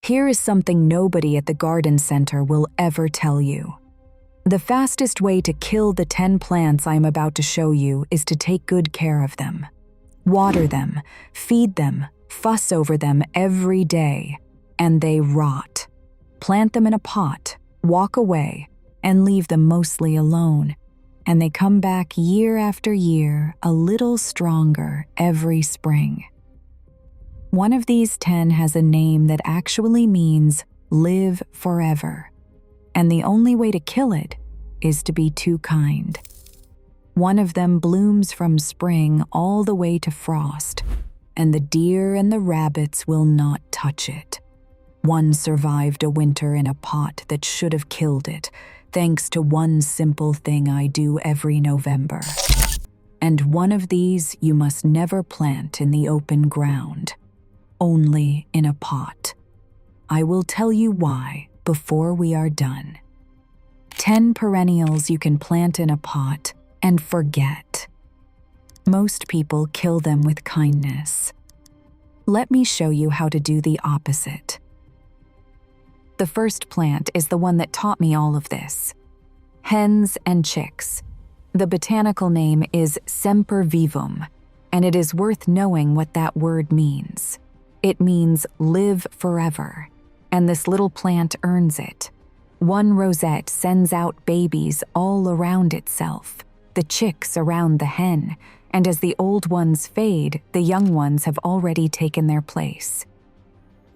Here is something nobody at the garden center will ever tell you. The fastest way to kill the 10 plants I am about to show you is to take good care of them. Water them, feed them, fuss over them every day, and they rot. Plant them in a pot, walk away, and leave them mostly alone, and they come back year after year, a little stronger every spring. One of these 10 has a name that actually means live forever, and the only way to kill it is to be too kind. One of them blooms from spring all the way to frost, and the deer and the rabbits will not touch it. One survived a winter in a pot that should have killed it, thanks to one simple thing I do every November. And one of these you must never plant in the open ground, only in a pot. I will tell you why before we are done. 10 perennials you can plant in a pot and forget. Most people kill them with kindness. Let me show you how to do the opposite. The first plant is the one that taught me all of this. Hens and chicks. The botanical name is sempervivum, and it is worth knowing what that word means. It means live forever, and this little plant earns it. One rosette sends out babies all around itself. The chicks around the hen, and as the old ones fade, the young ones have already taken their place.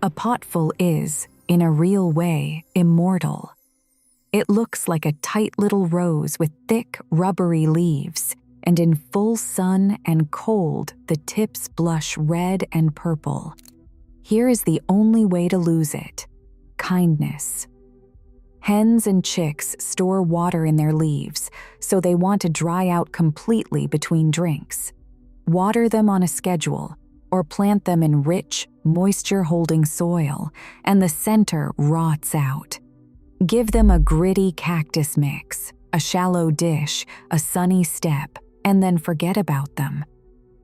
A potful is, in a real way, immortal. It looks like a tight little rose with thick, rubbery leaves, and in full sun and cold, the tips blush red and purple. Here is the only way to lose it: kindness. Hens and chicks store water in their leaves, so they want to dry out completely between drinks. Water them on a schedule, or plant them in rich, moisture-holding soil, and the center rots out. Give them a gritty cactus mix, a shallow dish, a sunny step, and then forget about them.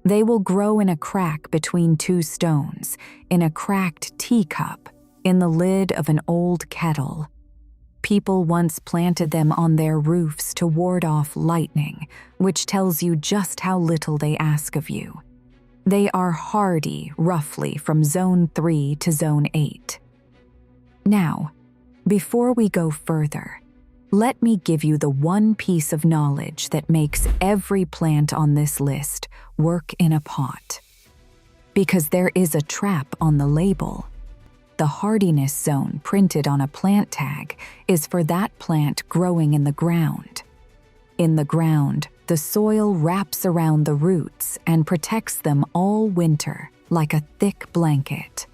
They will grow in a crack between two stones, in a cracked teacup, in the lid of an old kettle. People once planted them on their roofs to ward off lightning, which tells you just how little they ask of you. They are hardy, roughly, from zone 3 to zone 8. Now, before we go further, let me give you the one piece of knowledge that makes every plant on this list work in a pot. Because there is a trap on the label. The hardiness zone printed on a plant tag is for that plant growing in the ground. In the ground, the soil wraps around the roots and protects them all winter like a thick blanket.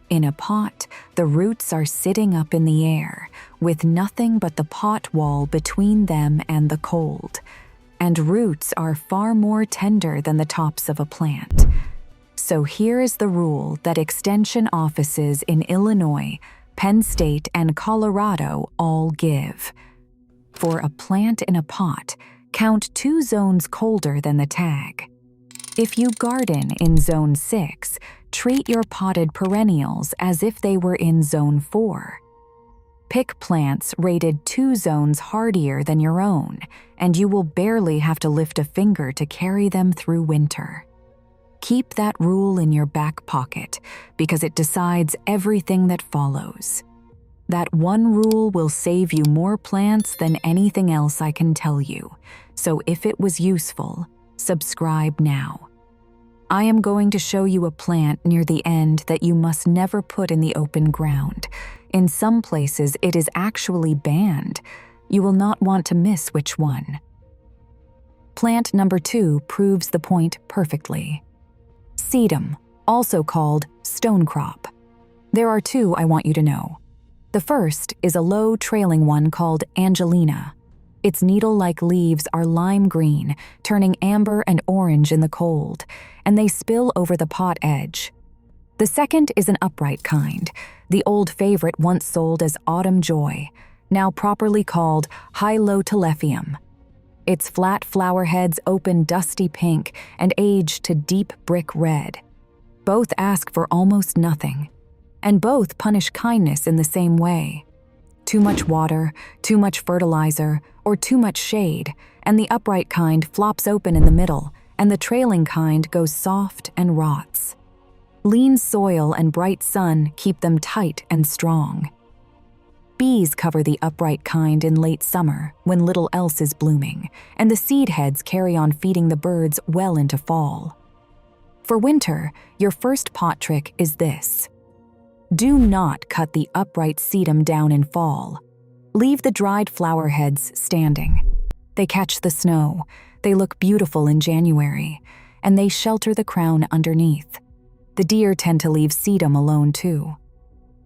In a pot, the roots are sitting up in the air, with nothing but the pot wall between them and the cold. And roots are far more tender than the tops of a plant. So here is the rule that extension offices in Illinois, Penn State, and Colorado all give. For a plant in a pot, count 2 zones colder than the tag. If you garden in zone 6, treat your potted perennials as if they were in zone 4. Pick plants rated 2 zones hardier than your own, and you will barely have to lift a finger to carry them through winter. Keep that rule in your back pocket because it decides everything that follows. That one rule will save you more plants than anything else I can tell you, so if it was useful, subscribe now. I am going to show you a plant near the end that you must never put in the open ground. In some places, it is actually banned. You will not want to miss which one. Plant number 2 proves the point perfectly. Sedum, also called stonecrop. There are 2 I want you to know. The first is a low trailing one called Angelina. Its needle-like leaves are lime green, turning amber and orange in the cold, and they spill over the pot edge. The second is an upright kind, the old favorite once sold as Autumn Joy, now properly called Hylotelephium. Its flat flower heads open dusty pink and age to deep brick red. Both ask for almost nothing. and both punish kindness in the same way. Too much water, too much fertilizer, or too much shade, and the upright kind flops open in the middle, and the trailing kind goes soft and rots. Lean soil and bright sun keep them tight and strong. Bees cover the upright kind in late summer when little else is blooming, and the seed heads carry on feeding the birds well into fall. For winter, your first pot trick is this. Do not cut the upright sedum down in fall. Leave the dried flower heads standing. They catch the snow, they look beautiful in January, and they shelter the crown underneath. The deer tend to leave sedum alone too.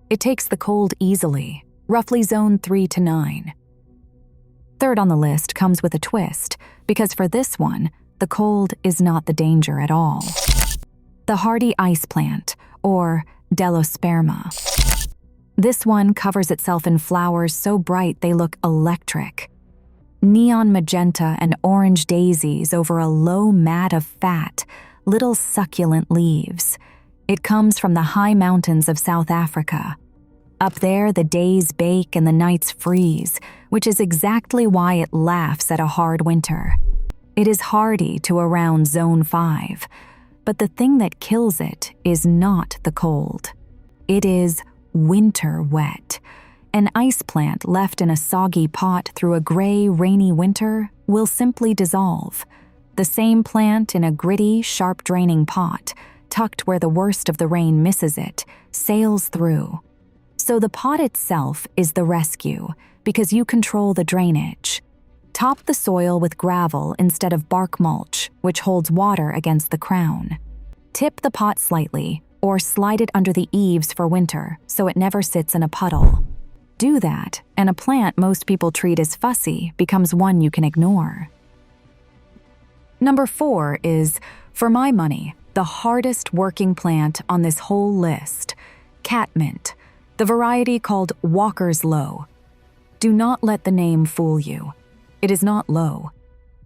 It takes the cold easily, roughly zone 3 to 9. Third on the list comes with a twist, because for this one, the cold is not the danger at all. The hardy ice plant, or Delosperma. This one covers itself in flowers so bright they look electric. Neon magenta and orange daisies over a low mat of fat, little succulent leaves. It comes from the high mountains of South Africa. Up there, the days bake and the nights freeze, which is exactly why it laughs at a hard winter. It is hardy to around zone 5, but the thing that kills it is not the cold. It is winter wet. An ice plant left in a soggy pot through a gray, rainy winter will simply dissolve. The same plant in a gritty, sharp-draining pot, tucked where the worst of the rain misses it, sails through. So the pot itself is the rescue, because you control the drainage. Top the soil with gravel instead of bark mulch, which holds water against the crown. Tip the pot slightly, or slide it under the eaves for winter so it never sits in a puddle. Do that, and a plant most people treat as fussy becomes one you can ignore. Number 4 is, for my money, the hardest working plant on this whole list, Catmint, the variety called Walker's Low. Do not let the name fool you. It is not low.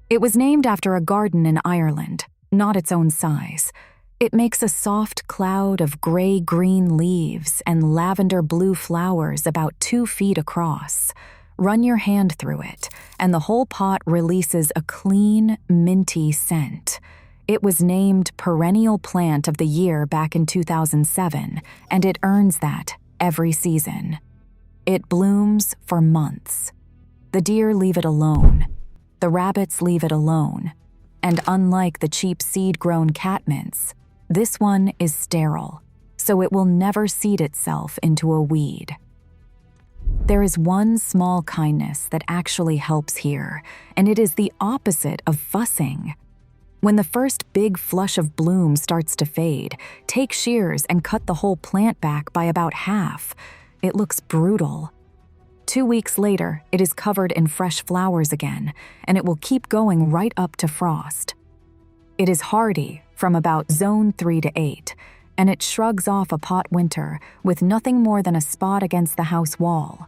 It was named after a garden in Ireland, not its own size. It makes a soft cloud of gray-green leaves and lavender-blue flowers about 2 feet across. Run your hand through it, and the whole pot releases a clean, minty scent. It was named Perennial Plant of the Year back in 2007, and it earns that every season. It blooms for months. The deer leave it alone. The rabbits leave it alone. And unlike the cheap seed-grown catmints, this one is sterile, so it will never seed itself into a weed. There is one small kindness that actually helps here, and it is the opposite of fussing. When the first big flush of bloom starts to fade, take shears and cut the whole plant back by about half. It looks brutal. 2 weeks later, it is covered in fresh flowers again, and it will keep going right up to frost. It is hardy from about zone 3 to 8, and it shrugs off a pot winter with nothing more than a spot against the house wall.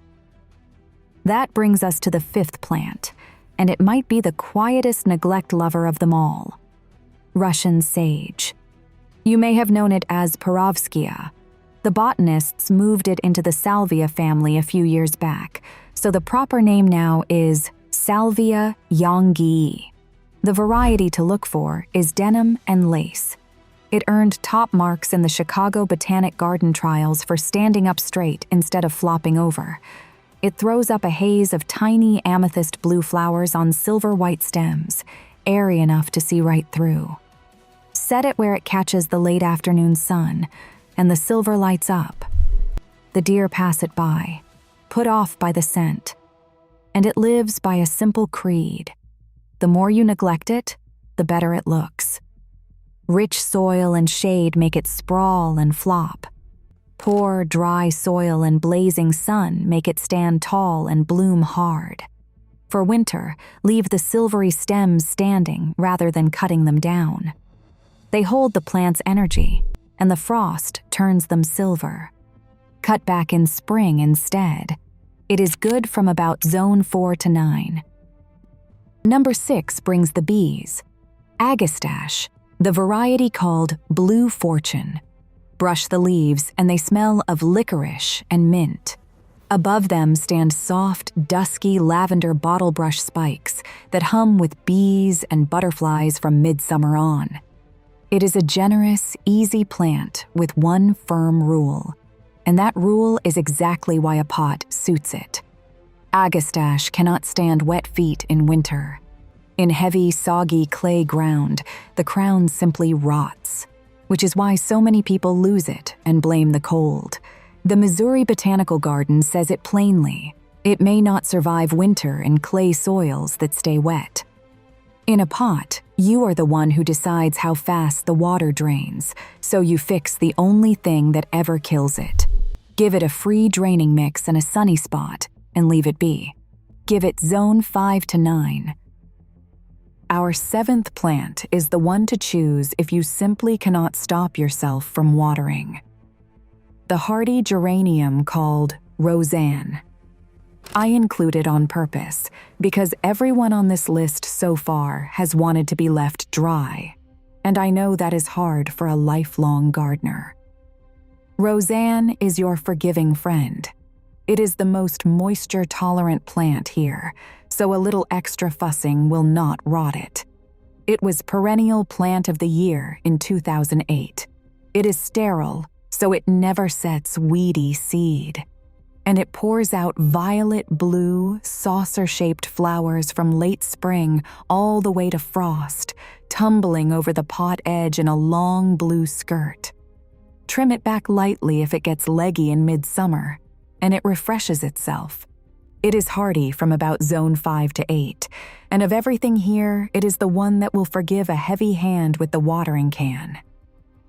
That brings us to the 5th plant, and it might be the quietest neglect lover of them all. Russian sage. You may have known it as Perovskia. The botanists moved it into the Salvia family a few years back, so the proper name now is Salvia yonggii. The variety to look for is Denim and Lace. It earned top marks in the Chicago Botanic Garden trials for standing up straight instead of flopping over. It throws up a haze of tiny amethyst blue flowers on silver-white stems, airy enough to see right through. Set it where it catches the late afternoon sun, and the silver lights up. The deer pass it by, put off by the scent, and it lives by a simple creed. The more you neglect it, the better it looks. Rich soil and shade make it sprawl and flop. Poor, dry soil and blazing sun make it stand tall and bloom hard. For winter, leave the silvery stems standing rather than cutting them down. They hold the plant's energy, and the frost turns them silver. Cut back in spring instead. It is good from about zone 4 to 9. Number 6 brings the bees. Agastache, the variety called Blue Fortune. Brush the leaves and they smell of licorice and mint. Above them stand soft, dusky lavender bottle brush spikes that hum with bees and butterflies from midsummer on. It is a generous, easy plant with one firm rule, and that rule is exactly why a pot suits it. Agastache cannot stand wet feet in winter. In heavy, soggy clay ground, the crown simply rots, which is why so many people lose it and blame the cold. The Missouri Botanical Garden says it plainly. It may not survive winter in clay soils that stay wet. In a pot, you are the one who decides how fast the water drains, so you fix the only thing that ever kills it. Give it a free draining mix and a sunny spot, and leave it be. Give it zone 5 to 9. Our 7th plant is the one to choose if you simply cannot stop yourself from watering. The hardy geranium called Rozanne. I include it on purpose because everyone on this list so far has wanted to be left dry, and I know that is hard for a lifelong gardener. Rozanne is your forgiving friend. It is the most moisture-tolerant plant here, so a little extra fussing will not rot it. It was Perennial Plant of the Year in 2008. It is sterile, so it never sets weedy seed. And it pours out violet blue, saucer-shaped flowers from late spring all the way to frost, tumbling over the pot edge in a long blue skirt. Trim it back lightly if it gets leggy in midsummer, and it refreshes itself. It is hardy from about zone 5 to 8, and of everything here, it is the one that will forgive a heavy hand with the watering can.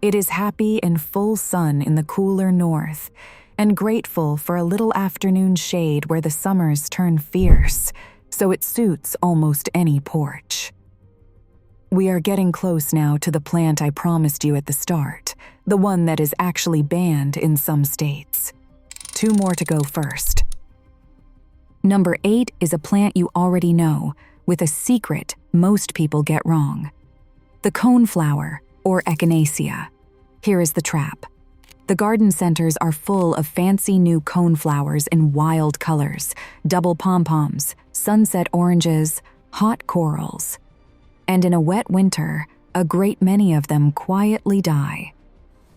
It is happy in full sun in the cooler north, and grateful for a little afternoon shade where the summers turn fierce, so it suits almost any porch. We are getting close now to the plant I promised you at the start, the one that is actually banned in some states. 2 more to go first. Number 8 is a plant you already know, with a secret most people get wrong. The coneflower, or echinacea. Here is the trap. The garden centers are full of fancy new coneflowers in wild colors, double pom-poms, sunset oranges, hot corals. And in a wet winter, a great many of them quietly die.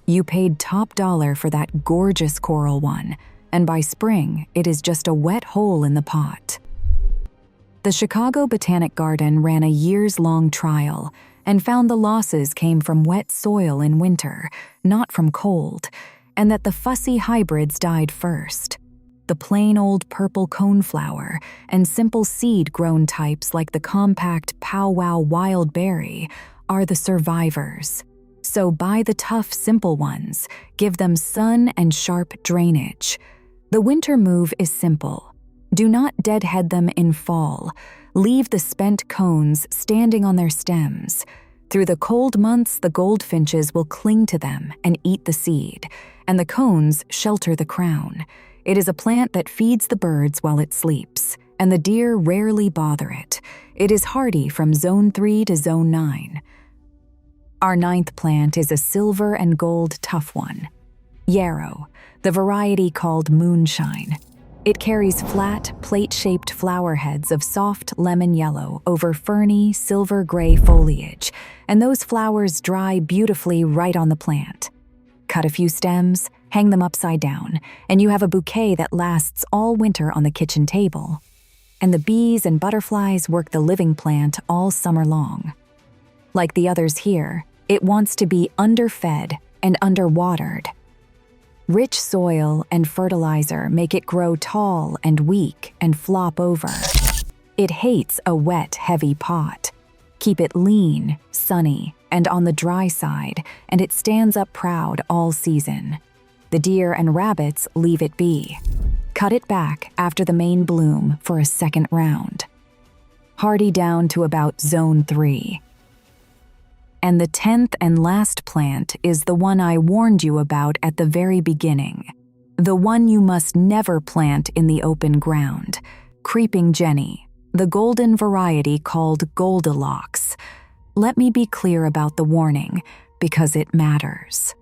You paid top dollar for that gorgeous coral one, and by spring, it is just a wet hole in the pot. The Chicago Botanic Garden ran a years-long trial and found the losses came from wet soil in winter, not from cold, and that the fussy hybrids died first. The plain old purple coneflower and simple seed-grown types like the compact powwow wild berry are the survivors. So buy the tough, simple ones, give them sun and sharp drainage. The winter move is simple. Do not deadhead them in fall. Leave the spent cones standing on their stems. Through the cold months, the goldfinches will cling to them and eat the seed, and the cones shelter the crown. It is a plant that feeds the birds while it sleeps, and the deer rarely bother it. It is hardy from zone 3 to zone 9. Our 9th plant is a silver and gold tough one. Yarrow, the variety called moonshine. It carries flat, plate-shaped flower heads of soft lemon yellow over ferny, silver-gray foliage, and those flowers dry beautifully right on the plant. Cut a few stems, hang them upside down, and you have a bouquet that lasts all winter on the kitchen table. And the bees and butterflies work the living plant all summer long. Like the others here, it wants to be underfed and underwatered. Rich soil and fertilizer make it grow tall and weak and flop over. It hates a wet, heavy pot. Keep it lean, sunny, and on the dry side, and it stands up proud all season. The deer and rabbits leave it be. Cut it back after the main bloom for a second round. Hardy down to about zone 3. And the 10th and last plant is the one I warned you about at the very beginning. The one you must never plant in the open ground. Creeping Jenny, the golden variety called Goldilocks. Let me be clear about the warning, because it matters.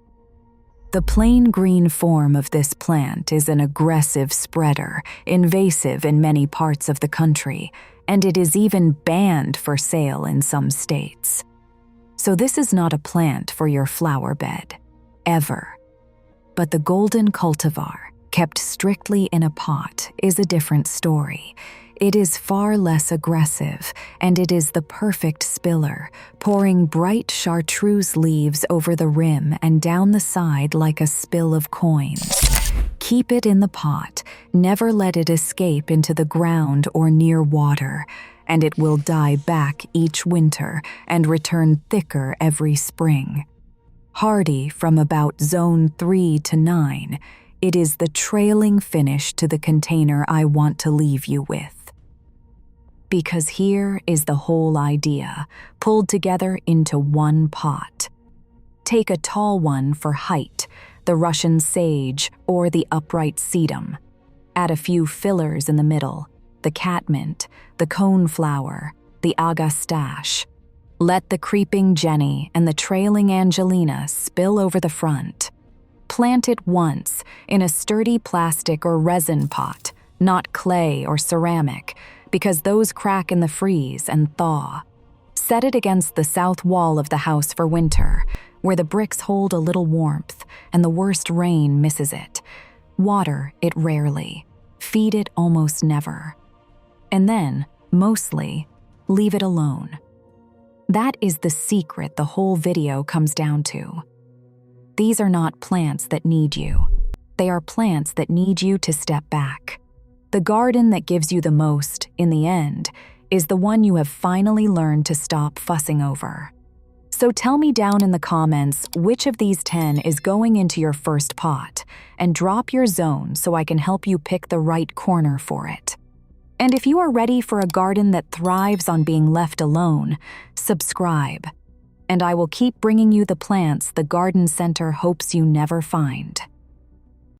The plain green form of this plant is an aggressive spreader, invasive in many parts of the country, and it is even banned for sale in some states. So this is not a plant for your flower bed, ever. But the golden cultivar, kept strictly in a pot, is a different story. It is far less aggressive, and it is the perfect spiller, pouring bright chartreuse leaves over the rim and down the side like a spill of coins. Keep it in the pot, never let it escape into the ground or near water, and it will die back each winter and return thicker every spring. Hardy from about zone 3 to 9, it is the trailing finish to the container I want to leave you with. Because here is the whole idea, pulled together into one pot. Take a tall one for height, the Russian sage or the upright sedum. Add a few fillers in the middle, the catmint, the coneflower, the agastache. Let the creeping Jenny and the trailing Angelina spill over the front. Plant it once in a sturdy plastic or resin pot, not clay or ceramic, because those crack in the freeze and thaw. Set it against the south wall of the house for winter, where the bricks hold a little warmth and the worst rain misses it. Water it rarely, feed it almost never. And then, mostly, leave it alone. That is the secret the whole video comes down to. These are not plants that need you. They are plants that need you to step back. The garden that gives you the most, in the end, is the one you have finally learned to stop fussing over. So tell me down in the comments which of these 10 is going into your first pot, and drop your zone so I can help you pick the right corner for it. And if you are ready for a garden that thrives on being left alone, subscribe. And I will keep bringing you the plants the garden center hopes you never find.